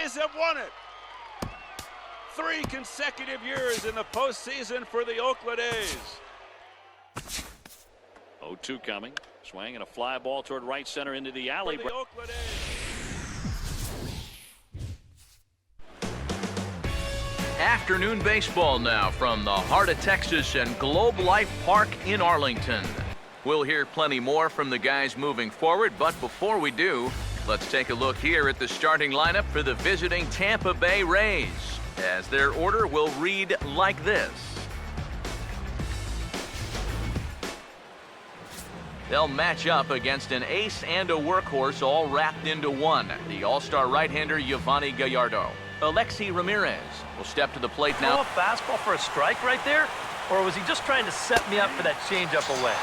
A's have won it. 3 consecutive years in the postseason for the Oakland A's. 0-2 coming. Swing and a fly ball toward right center into the alley. For the Oakland A's. Afternoon baseball now from the heart of Texas and Globe Life Park in Arlington. We'll hear plenty more from the guys moving forward, but before we do, let's take a look here at the starting lineup for the visiting Tampa Bay Rays, as their order will read like this. They'll match up against an ace and a workhorse all wrapped into one. The All-Star right-hander Yovani Gallardo. Alexi Ramirez will step to the plate now. A fastball for a strike right there? Or was he just trying to set me up for that changeup away?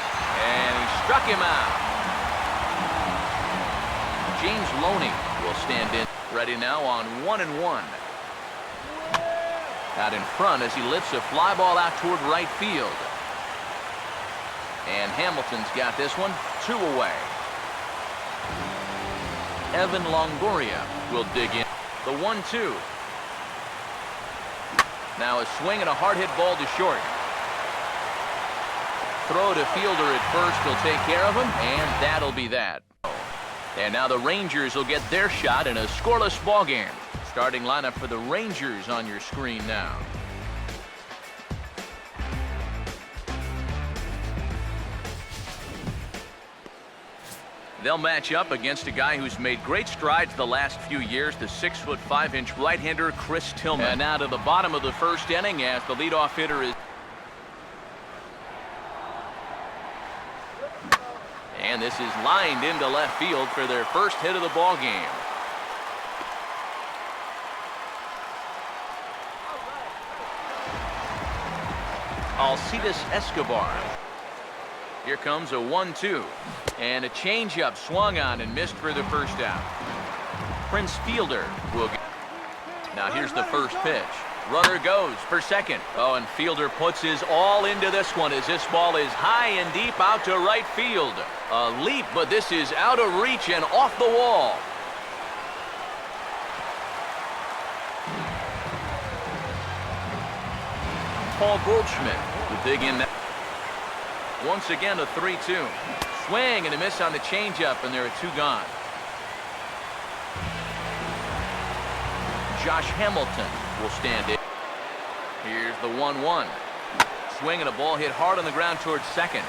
And he struck him out. James Loney will stand in. Ready now on 1-1. Out in front as he lifts a fly ball out toward right field. And Hamilton's got this one 2 away. Evan Longoria will dig in. The 1-2. Now a swing and a hard hit ball to short. Throw to fielder at first will take care of him, and that'll be that. And now the Rangers will get their shot in a scoreless ball game. Starting lineup for the Rangers on your screen now. They'll match up against a guy who's made great strides the last few years, the 6'5" right-hander Chris Tillman. And now to the bottom of the first inning as the leadoff hitter is. And this is lined into left field for their first hit of the ball game. Alcides Escobar. Here comes a 1-2. And a changeup swung on and missed for the first out. Prince Fielder will get. Now here's the first pitch. Runner goes for second. Oh, and Fielder puts his all into this one as this ball is high and deep out to right field. A leap, but this is out of reach and off the wall. Paul Goldschmidt will dig in. Once again, a 3-2. Swing and a miss on the changeup, and there are 2 gone. Josh Hamilton will stand in. Here's the 1-1. Swing and a ball hit hard on the ground towards second.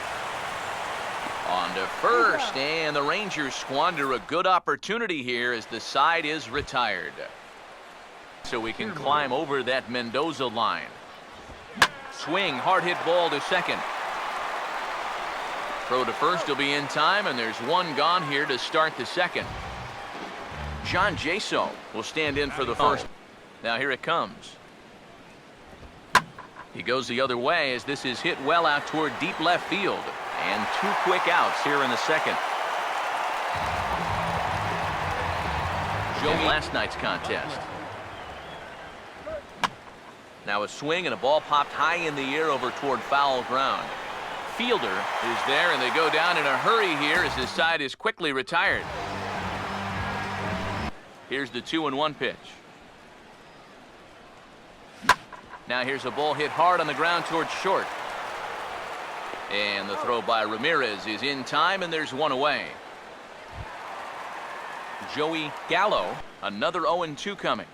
On to first, and the Rangers squander a good opportunity here as the side is retired. So we can climb over that Mendoza line. Swing, hard hit ball to second. Throw to first will be in time, and there's 1 gone here to start the second. John Jaso will stand in for the first. Now here it comes. He goes the other way as this is hit well out toward deep left field. And 2 quick outs here in the second. Joey last night's contest. Now a swing and a ball popped high in the air over toward foul ground. Fielder is there, and they go down in a hurry here as this side is quickly retired. Here's the 2-1 pitch. Now here's a ball hit hard on the ground towards short. And the throw by Ramirez is in time, and there's 1 away. Joey Gallo, another 0-2 coming.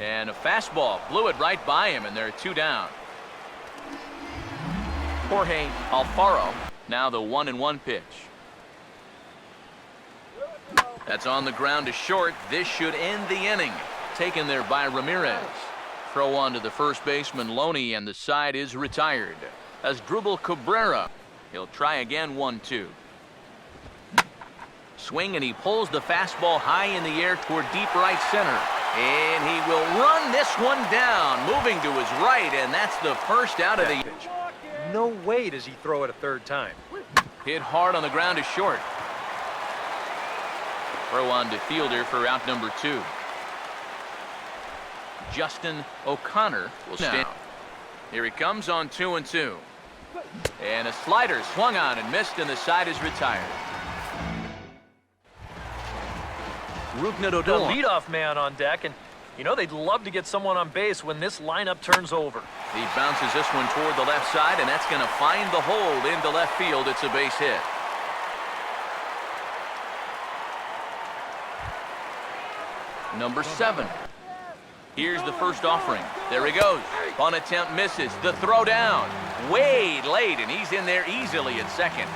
And a fastball blew it right by him, and there are 2 down. Jorge Alfaro, now the 1-1 pitch. That's on the ground to short. This should end the inning. Taken there by Ramirez. Throw on to the first baseman Loney, and the side is retired. As Drubal Cabrera, he'll try again. 1-2. Swing, and he pulls the fastball high in the air toward deep right center. And he will run this one down, moving to his right, and that's the first out of the pitch. No way does he throw it a 3rd time. Hit hard on the ground to short. Throw on to fielder for out number 2. Justin O'Connor will stand. Here he comes on 2-2. And a slider swung on and missed, and the side is retired. Rougned The Odor. leadoff man on deck, and you know they'd love to get someone on base when this lineup turns over. He bounces this one toward the left side, and that's going to find the hole into left field. It's a base hit. Number 7. Here's the first offering. There he goes. On attempt misses. The throw down. Way late, and he's in there easily at second.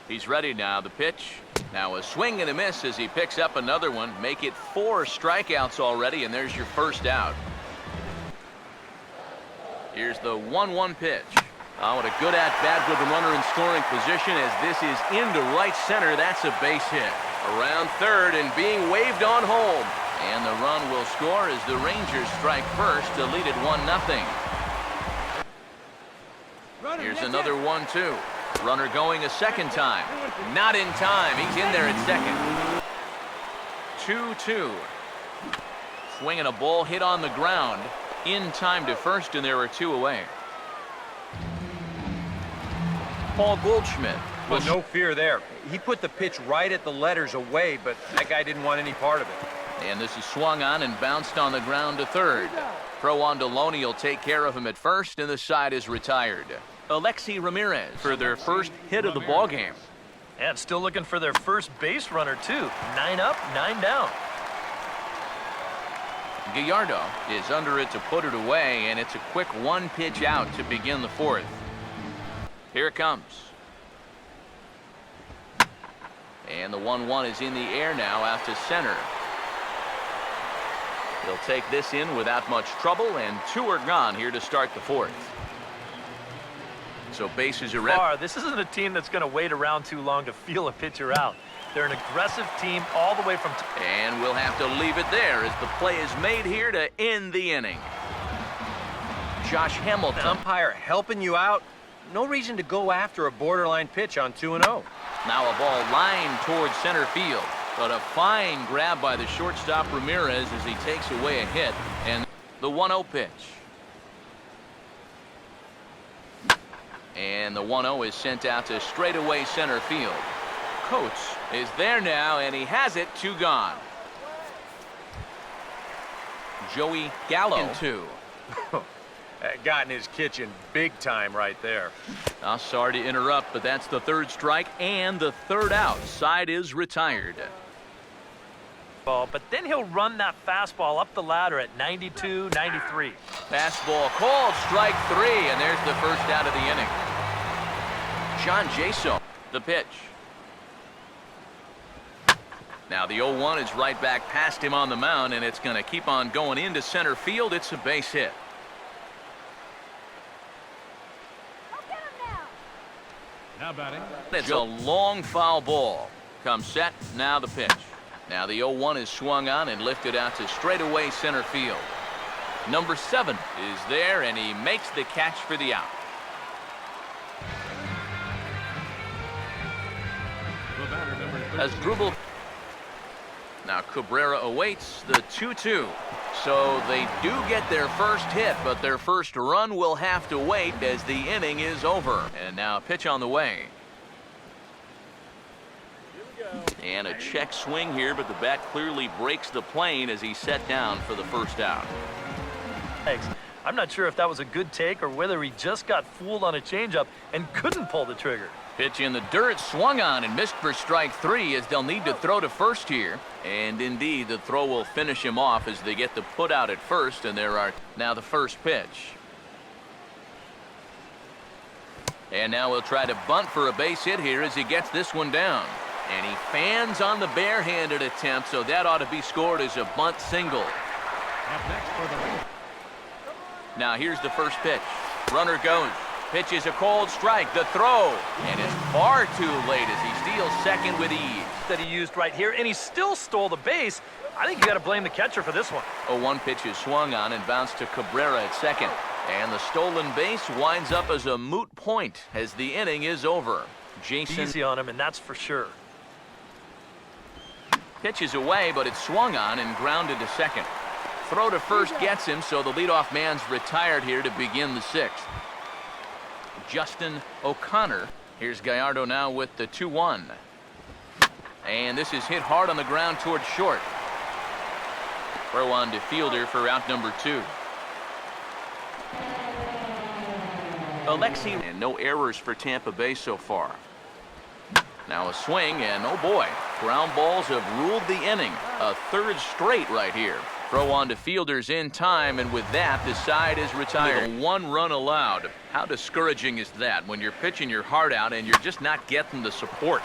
He's ready now. The pitch. Now a swing and a miss as he picks up another one. Make it 4 strikeouts already, and there's your first out. Here's the 1-1 pitch. Oh, what a good at-bat with the runner in scoring position as this is into right center. That's a base hit. Around third and being waved on home. And the run will score as the Rangers strike first to lead it 1-0. Here's another 1-2. Runner going a second time. Not in time. He's in there at second. 2-2. Swinging a ball hit on the ground. In time to first, and there are 2 away. Paul Goldschmidt. Well, no fear there. He put the pitch right at the letters away, but that guy didn't want any part of it. And this is swung on and bounced on the ground to third. Throw on to Loney will take care of him at first, and the side is retired. Alexi Ramirez for their first hit of the ballgame. And still looking for their first base runner, too. 9 up, 9 down. Gallardo is under it to put it away, and it's a quick 1-pitch out to begin the 4th. Here it comes. And the 1-1 is in the air now out to center. He'll take this in without much trouble, and 2 are gone here to start the 4th. So bases are ready. This isn't a team that's going to wait around too long to feel a pitcher out. They're an aggressive team all the way from... And we'll have to leave it there as the play is made here to end the inning. Josh Hamilton. An umpire helping you out. No reason to go after a borderline pitch on 2-0. Now a ball lined towards center field. But a fine grab by the shortstop Ramirez as he takes away a hit. And the 1-0 pitch. And the 1-0 is sent out to straightaway center field. Coates is there now, and he has it. 2 gone. Joey Gallo in 2. Got in his kitchen big time right there. Sorry to interrupt, but that's the 3rd strike and the 3rd out. Side is retired. But then he'll run that fastball up the ladder at 92, 93. Fastball called, strike 3, and there's the first out of the inning. John Jaso, the pitch. Now the 0-1 is right back past him on the mound, and it's going to keep on going into center field. It's a base hit. Now batting. It's a long foul ball. Comes set, now the pitch. Now the 0-1 is swung on and lifted out to straightaway center field. Number 7 is there, and he makes the catch for the out. The batter, number As Grubel. Now Cabrera awaits the 2-2. So they do get their first hit, but their first run will have to wait as the inning is over. And now a pitch on the way. And a check swing here, but the bat clearly breaks the plane as he's set down for the first out. Thanks. I'm not sure if that was a good take or whether he just got fooled on a changeup and couldn't pull the trigger. Pitch in the dirt, swung on and missed for strike 3 as they'll need to throw to first here. And indeed, the throw will finish him off as they get the put out at first, and there are now the first pitch. And now he'll try to bunt for a base hit here as he gets this one down. And he fans on the barehanded attempt, so that ought to be scored as a bunt single. up next for the Rangers. Now here's the first pitch. Runner goes. Pitch is a cold strike. The throw. And it's far too late as he steals second with ease. That he used right here, and he still stole the base. I think you got to blame the catcher for this one. A 1 pitch is swung on and bounced to Cabrera at second. And the stolen base winds up as a moot point as the inning is over. Jason Easy on him, and that's for sure. pitches away, but it's swung on and grounded to second. Throw to first gets him, so the leadoff man's retired here to begin the sixth. Justin O'Connor. Here's Gallardo now with the 2-1. And this is hit hard on the ground towards short. Throw on to fielder for out number 2. Alexi, and no errors for Tampa Bay so far. Now a swing, and oh boy, ground balls have ruled the inning. A third straight right here. Throw on to fielders in time, and with that, the side is retired. 1 run allowed. How discouraging is that when you're pitching your heart out and you're just not getting the support?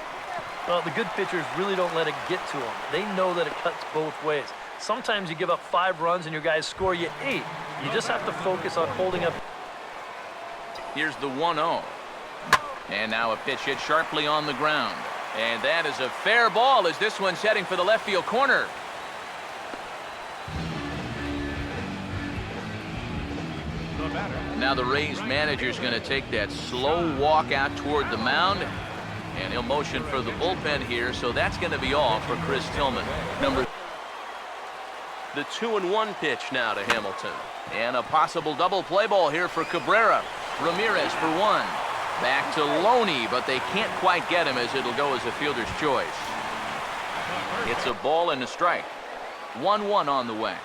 Well, the good pitchers really don't let it get to them. They know that it cuts both ways. Sometimes you give up 5 runs and your guys score you 8. You just have to focus on holding up. Here's the 1-0. And now a pitch hit sharply on the ground. And that is a fair ball as this one's heading for the left field corner. The batter. Now the Rays manager's going to take that slow walk out toward the mound. And he'll motion for the bullpen here, so that's going to be all for Chris Tillman. The 2-1 pitch now to Hamilton. And a possible double play ball here for Cabrera. Ramirez for 1. Back to Loney, but they can't quite get him as it'll go as a fielder's choice. It's a ball and a strike. 1-1 on the way.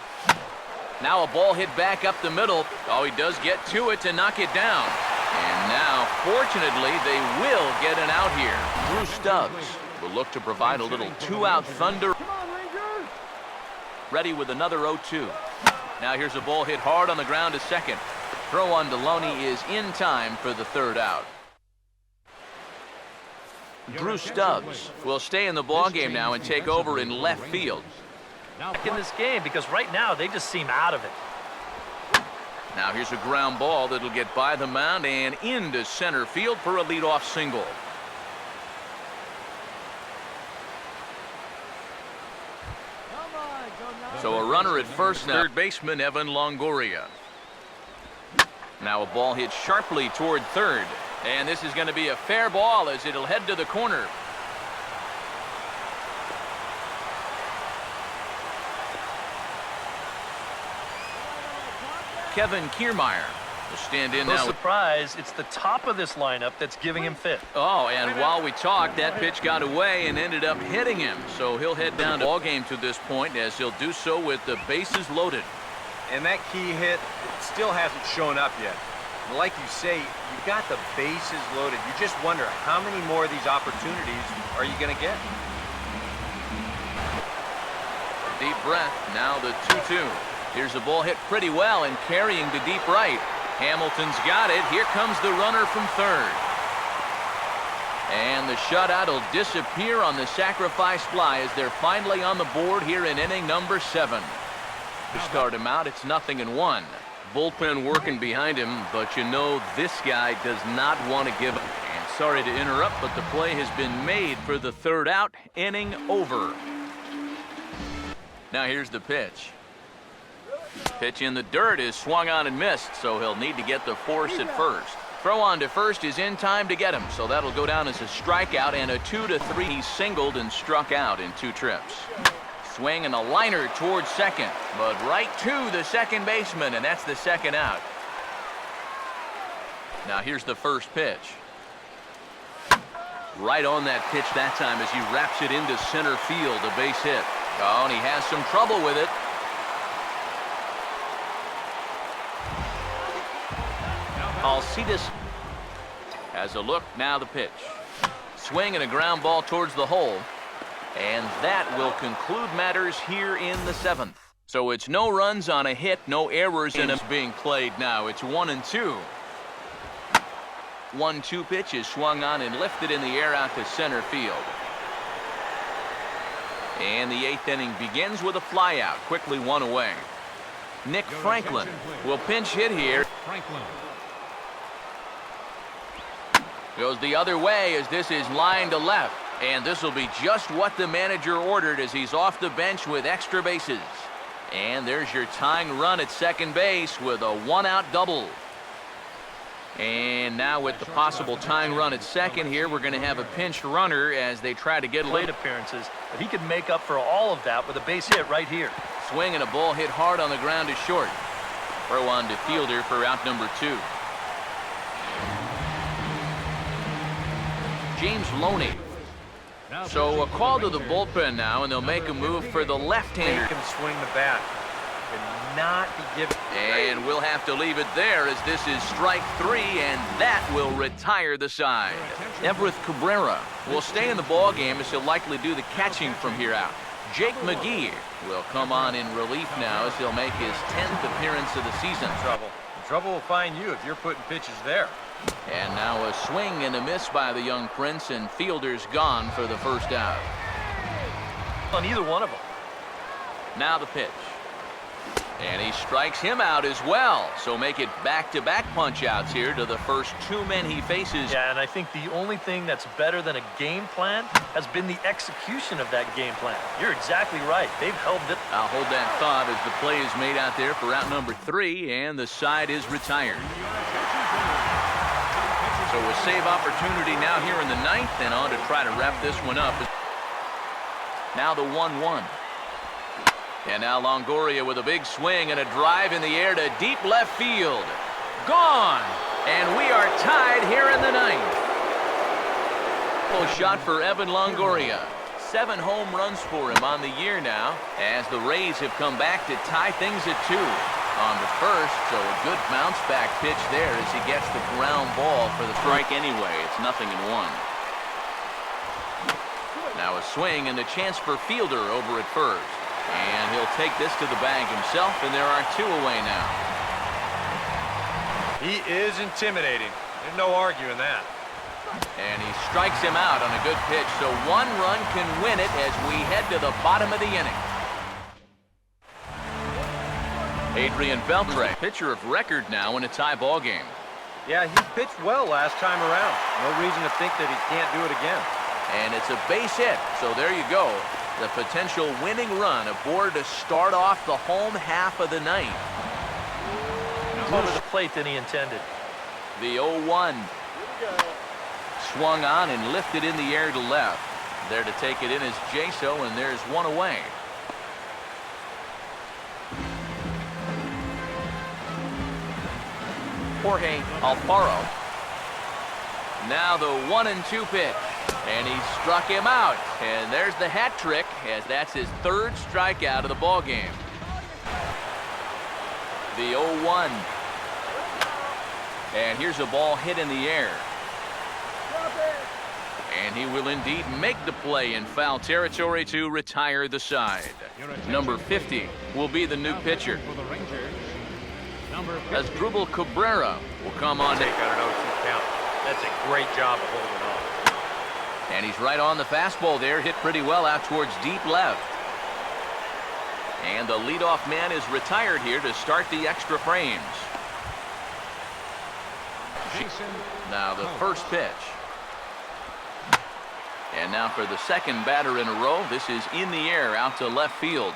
Now a ball hit back up the middle. Oh, he does get to it to knock it down. And now, fortunately, they will get an out here. Drew Stubbs will look to provide a little 2-out thunder. Ready with another 0-2. Now here's a ball hit hard on the ground to second. Throw on to Loney is in time for the 3rd out. Drew Stubbs will stay in the ballgame now and take over in left field. Back in this game because right now they just seem out of it. Now here's a ground ball that'll get by the mound and into center field for a leadoff single. So a runner at first now. Third baseman Evan Longoria. Now a ball hit sharply toward third. And this is going to be a fair ball as it'll head to the corner. Kevin Kiermaier will stand in now. No surprise, it's the top of this lineup that's giving him fit. Oh, and while we talked, that pitch got away and ended up hitting him. So he'll head down to ball game to this point as he'll do so with the bases loaded. And that key hit still hasn't shown up yet. Like you say, you've got the bases loaded. You just wonder how many more of these opportunities are you going to get? Deep breath. Now the 2-2. Here's a ball hit pretty well and carrying to deep right. Hamilton's got it. Here comes the runner from third. And the shutout will disappear on the sacrifice fly as they're finally on the board here in inning number 7. To start him out, it's 0-1. Bullpen working behind him, but you know this guy does not want to give up. And sorry to interrupt, but the play has been made for the 3rd out. Inning over. Now here's the pitch. Pitch in the dirt is swung on and missed, so he'll need to get the force at first. Throw on to first is in time to get him, so that'll go down as a strikeout, and a 2-3. He singled and struck out in 2 trips. Swing and a liner towards second, but right to the second baseman, and that's the 2nd out. Now here's the first pitch. Right on that pitch that time as he wraps it into center field, a base hit. Oh, and he has some trouble with it. Alcides has a look. Now the pitch. Swing and a ground ball towards the hole. And that will conclude matters here in the 7th. So it's no runs on a hit, no errors, and it's being played now. It's 1-2. 1-2 pitch is swung on and lifted in the air out to center field. And the 8th inning begins with a flyout, quickly 1 away. Nick Franklin will pinch hit here. Franklin. Goes the other way as this is lined to left. And this will be just what the manager ordered as he's off the bench with extra bases. And there's your tying run at second base with a 1-out double. And now with the possible tying run at second here, we're going to have a pinch runner as they try to get Plate appearances, but he could make up for all of that with a base hit right here. Swing and a ball hit hard on the ground to short. Throw on to fielder for out number 2. James Loney So a call to the bullpen now, and they'll make a move for the left-hander. Make him swing the bat. Cannot be given. And we'll have to leave it there as this is strike 3, and that will retire the side. Everett Cabrera will stay in the ball game as he'll likely do the catching from here out. Jake McGee will come on in relief now as he'll make his 10th appearance of the season. Trouble will find you if you're putting pitches there. And now a swing and a miss by the young Prince, and Fielder's gone for the first out. On either one of them. Now the pitch. And he strikes him out as well. So make it back-to-back punch-outs here to the first 2 men he faces. Yeah, and I think the only thing that's better than a game plan has been the execution of that game plan. You're exactly right. They've held it. I'll hold that thought as the play is made out there for out number 3, and the side is retired. So a save opportunity now here in the 9th, and on to try to wrap this one up. Now the 1-1. And now Longoria with a big swing and a drive in the air to deep left field. Gone! And we are tied here in the 9th. Full shot for Evan Longoria. 7 home runs for him on the year now, as the Rays have come back to tie things at 2. On the first, so a good bounce back pitch there as he gets the ground ball for the strike anyway. It's 0-1. Now a swing and a chance for Fielder over at first. And he'll take this to the bag himself, and there are 2 away now. He is intimidating. There's no arguing that. And he strikes him out on a good pitch, so 1 run can win it as we head to the bottom of the inning. Adrian Beltre, pitcher of record now in a tie ball game. Yeah, he pitched well last time around. No reason to think that he can't do it again. And it's a base hit, so there you go. The potential winning run aboard to start off the home half of the 9th. Closer to the plate than he intended. The 0-1. Swung on and lifted in the air to left. There to take it in is Jaso, and there's 1 away. Jorge Alfaro. Now the 1-2 pitch. And he struck him out. And there's the hat trick, as that's his 3rd strikeout of the ball game. The 0-1. And here's a ball hit in the air. And he will indeed make the play in foul territory to retire the side. Number 50 will be the new pitcher. As Drupal Cabrera will come on. Take out an 0-2 count. That's a great job of holding on. And he's right on the fastball there, hit pretty well out towards deep left. And the leadoff man is retired here to start the extra frames. Now the first pitch. And now for the 2nd batter in a row, this is in the air out to left field.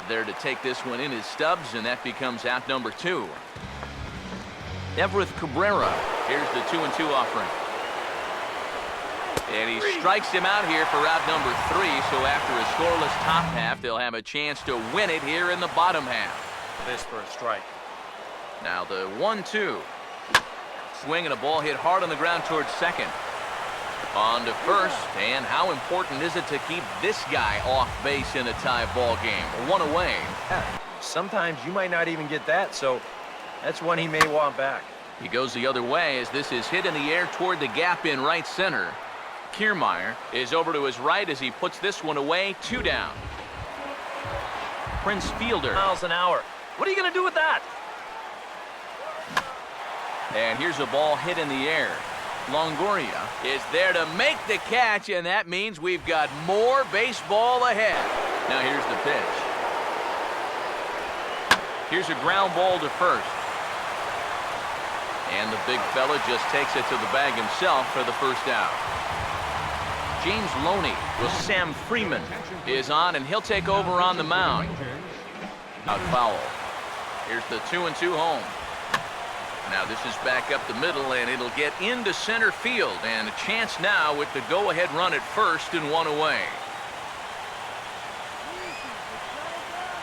There to take this one in is Stubbs, and that becomes out number 2. Everett Cabrera. Here's the 2-2 offering. And he strikes him out here for out number 3, so after a scoreless top half, they'll have a chance to win it here in the bottom half. This for a strike. Now the 1-2. Swing and a ball hit hard on the ground towards second. On to first, and how important is it to keep this guy off base in a tie ball game? 1 away. Sometimes you might not even get that, so that's one he may want back. He goes the other way as this is hit in the air toward the gap in right center. Kiermaier is over to his right as he puts this one away. 2 down. Prince Fielder. Miles an hour. What are you going to do with that? And here's a ball hit in the air. Longoria is there to make the catch, and that means we've got more baseball ahead. Now here's the pitch. Here's a ground ball to first. And the big fella just takes it to the bag himself for the first out. James Loney with Sam Freeman is on, and he'll take over on the mound. Out foul. Here's the 2-2 home. Now this is back up the middle, and it'll get into center field, and a chance now with the go-ahead run at first and 1 away.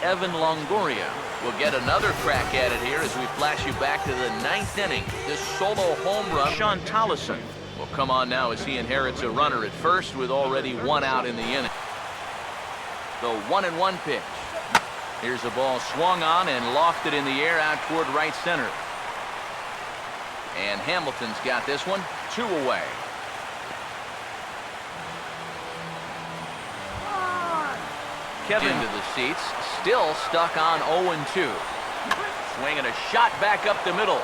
Evan Longoria will get another crack at it here as we flash you back to the 9th inning. This solo home run. Sean Tollison will come on now as he inherits a runner at first with already one out in the inning. The 1-1 pitch. Here's a ball swung on and lofted in the air out toward right center. And Hamilton's got this one 2 away. Kevin into the seats, still stuck on 0-2. Swinging a shot back up the middle.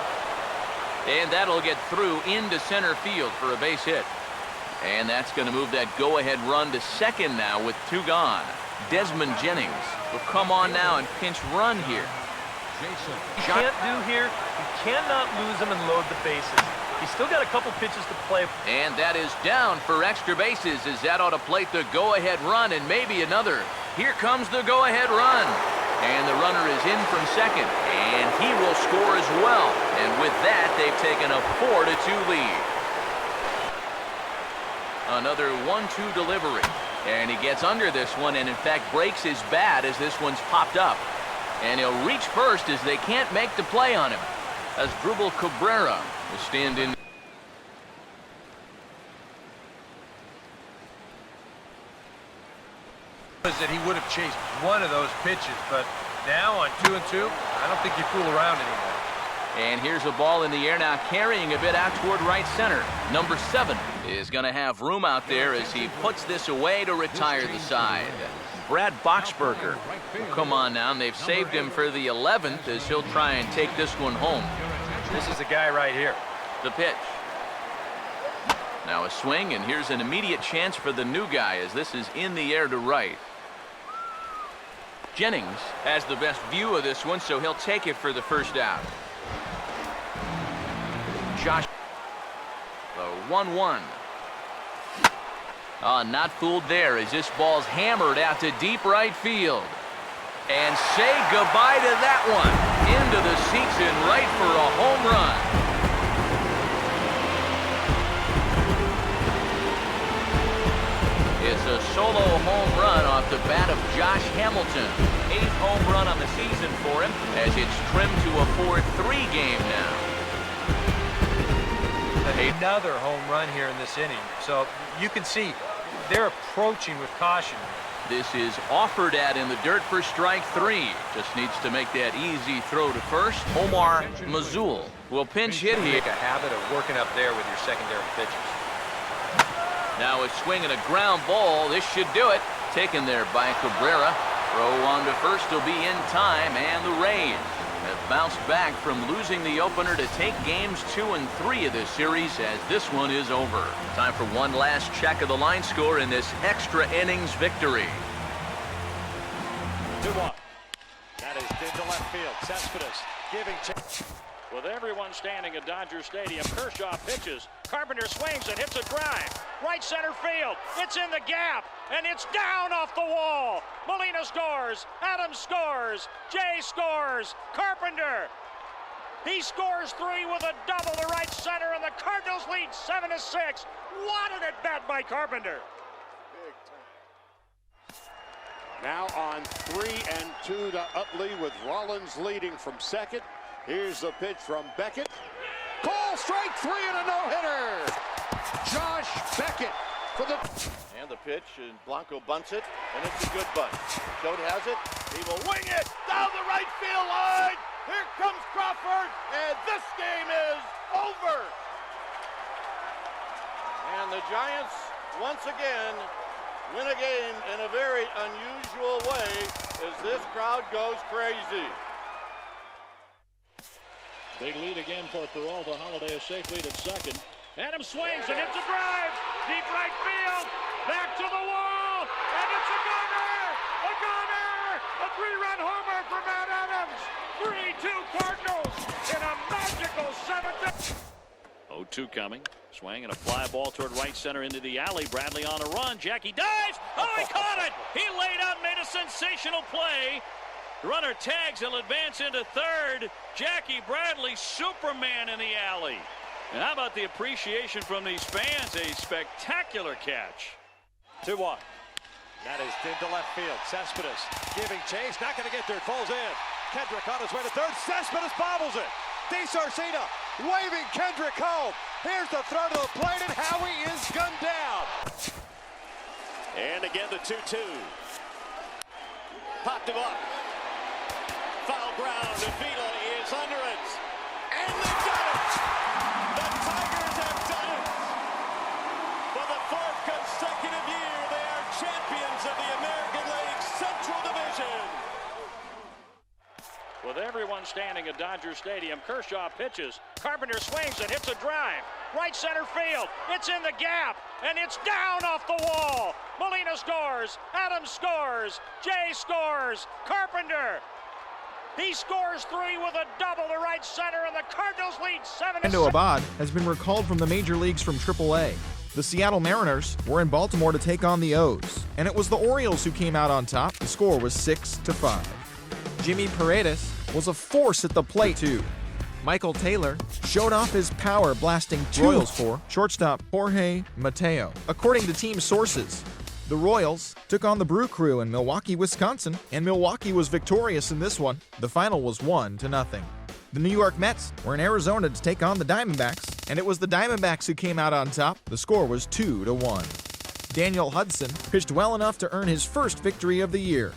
And that'll get through into center field for a base hit. And that's going to move that go-ahead run to second now with 2 gone. Desmond Jennings will come on now and pinch run here. You can't do here, you cannot lose him and load the bases. He's still got a couple pitches to play. And that is down for extra bases as that ought to plate the go-ahead run and maybe another. Here comes the go-ahead run. And the runner is in from second. And he will score as well. And with that, they've taken a 4-2 lead. Another 1-2 delivery. And he gets under this one and, in fact, breaks his bat as this one's popped up. And he'll reach first as they can't make the play on him. As Dribble Cabrera will stand in. That he would have chased one of those pitches, but now on 2-2, I don't think you fool around anymore. And here's a ball in the air now, carrying a bit out toward right center. Number 7 is going to have room out there as he puts this away to retire the side. Brad Boxberger will come on now, and they've saved him for the 11th as he'll try and take this one home. This is the guy right here. The pitch. Now a swing, and here's an immediate chance for the new guy as this is in the air to right. Jennings has the best view of this one, so he'll take it for the first out. Josh, the 1-1. Not fooled there as this ball's hammered out to deep right field. And say goodbye to that one. Into the seats in right for a home run. It's a solo home run off the bat of Josh Hamilton. 8th home run on the season for him as it's trimmed to a 4-3 game now. Another home run here in this inning. So you can see they're approaching with caution. This is offered at in the dirt for strike 3. Just needs to make that easy throw to first. Omar Mazul will pinch hit here. Make a habit of working up there with your secondary pitches. Now a swing and a ground ball. This should do it. Taken there by Cabrera. Throw on to first will be in time, and the Rays have bounced back from losing the opener to take games 2 and 3 of this series as this one is over. Time for one last check of the line score in this extra innings victory. 2-1. That is into left field. Cespedes giving chance. With everyone standing at Dodger Stadium, Kershaw pitches. Carpenter swings and hits a drive. Right center field. It's in the gap, and it's down off the wall. Molina scores. Adams scores. Jay scores. Carpenter. He scores 3 with a double to right center, and the Cardinals lead 7-6. What an at-bat by Carpenter. Now on 3-2 to Utley with Rollins leading from second. Here's the pitch from Beckett. Call strike 3 and a no-hitter. Josh Beckett for the... And the pitch, and Blanco bunts it, and it's a good bunt. Schott has it. He will wing it down the right field line. Here comes Crawford, and this game is over. And the Giants, once again, win a game in a very unusual way as this crowd goes crazy. Big lead again for Peralta. Holiday a safe lead at second. Adams swings and hits a drive. Deep right field. Back to the wall. And it's a gunner. A gunner. A 3-run homer for Matt Adams. 3-2 Cardinals in a magical 7th. 0-2 coming. Swing and a fly ball toward right center into the alley. Bradley on a run. Jackie dives. Oh, he caught it. He laid out and made a sensational play. Runner tags. He'll advance into third. Jackie Bradley, Superman in the alley. And how about the appreciation from these fans? A spectacular catch. 2-1. That is into left field. Cespedes giving chase. Not going to get there. It falls in. Kendrick on his way to third. Cespedes bobbles it. DeSarcina waving Kendrick home. Here's the throw to the plate, and Howie is gunned down. And again the 2-2. Popped him up. Foul ground, and Vila is under it. And they got it! The Tigers have done it! For the fourth consecutive year, they are champions of the American League Central Division. With everyone standing at Dodger Stadium, Kershaw pitches. Carpenter swings and hits a drive. Right center field. It's in the gap, and it's down off the wall. Molina scores. Adams scores. Jay scores. Carpenter. He scores 3 with a double to right center, and the Cardinals lead 7-6. Fernando Abad has been recalled from the major leagues from AAA. The Seattle Mariners were in Baltimore to take on the O's, and it was the Orioles who came out on top. The score was 6-5. Jimmy Perez was a force at the plate, too. Michael Taylor showed off his power, blasting Royals for shortstop Jorge Mateo. According to team sources, the Royals took on the Brew Crew in Milwaukee, Wisconsin, and Milwaukee was victorious in this one. The final was 1-0. The New York Mets were in Arizona to take on the Diamondbacks, and it was the Diamondbacks who came out on top. The score was 2-1. Daniel Hudson pitched well enough to earn his first victory of the year.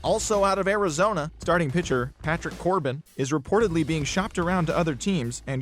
Also out of Arizona, starting pitcher Patrick Corbin is reportedly being shopped around to other teams and